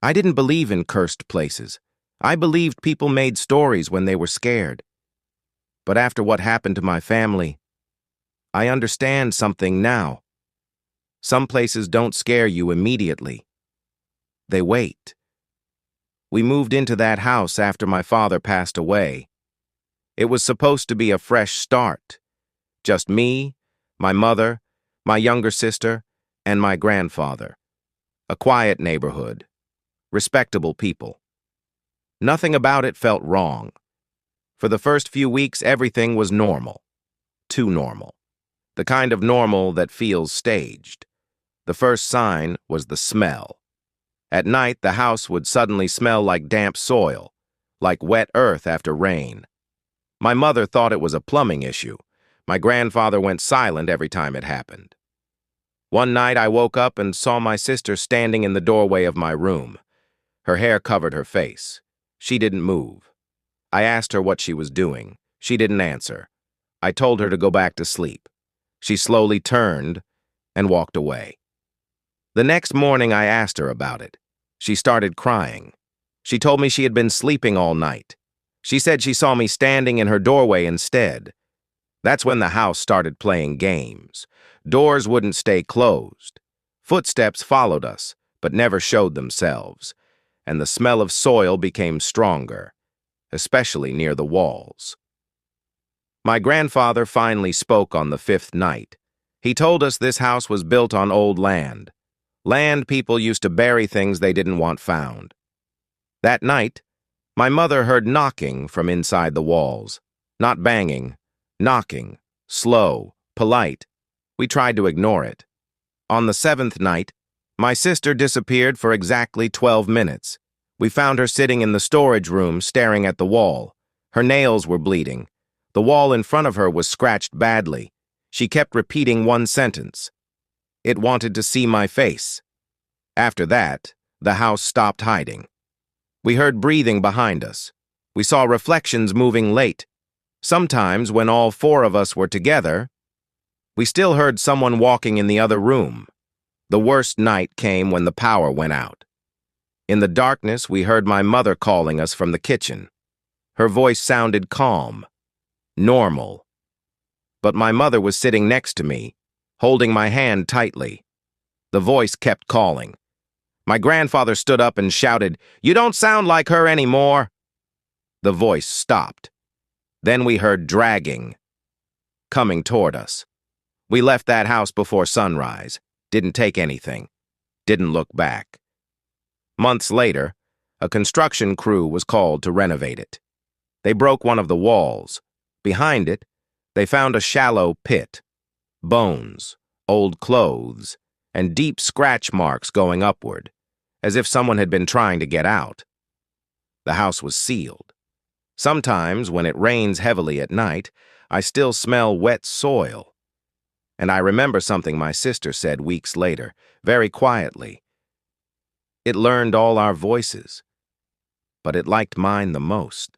I didn't believe in cursed places. I believed people made stories when they were scared. But after what happened to my family, I understand something now. Some places don't scare you immediately. They wait. We moved into that house after my father passed away. It was supposed to be a fresh start. Just me, my mother, my younger sister, and my grandfather. A quiet neighborhood. Respectable people. Nothing about it felt wrong. For the first few weeks, everything was normal. Too normal. The kind of normal that feels staged. The first sign was the smell. At night, the house would suddenly smell like damp soil, like wet earth after rain. My mother thought it was a plumbing issue. My grandfather went silent every time it happened. One night, I woke up and saw my sister standing in the doorway of my room. Her hair covered her face. She didn't move. I asked her what she was doing. She didn't answer. I told her to go back to sleep. She slowly turned and walked away. The next morning, I asked her about it. She started crying. She told me she had been sleeping all night. She said she saw me standing in her doorway instead. That's when the house started playing games. Doors wouldn't stay closed. Footsteps followed us, but never showed themselves. And the smell of soil became stronger, especially near the walls. My grandfather finally spoke on the 5th night. He told us this house was built on old land. Land people used to bury things they didn't want found. That night, my mother heard knocking from inside the walls. Not banging, knocking, slow, polite. We tried to ignore it. On the 7th night, my sister disappeared for exactly 12 minutes. We found her sitting in the storage room staring at the wall. Her nails were bleeding. The wall in front of her was scratched badly. She kept repeating one sentence. It wanted to see my face. After that, the house stopped hiding. We heard breathing behind us. We saw reflections moving late. Sometimes, when all 4 of us were together, we still heard someone walking in the other room. The worst night came when the power went out. In the darkness, we heard my mother calling us from the kitchen. Her voice sounded calm, normal. But my mother was sitting next to me, holding my hand tightly. The voice kept calling. My grandfather stood up and shouted, "You don't sound like her anymore." The voice stopped. Then we heard dragging, coming toward us. We left that house before sunrise, didn't take anything, didn't look back. Months later, a construction crew was called to renovate it. They broke one of the walls. Behind it, they found a shallow pit, bones, old clothes, and deep scratch marks going upward, as if someone had been trying to get out. The house was sealed. Sometimes, when it rains heavily at night, I still smell wet soil. And I remember something my sister said weeks later, very quietly. It learned all our voices, but it liked mine the most.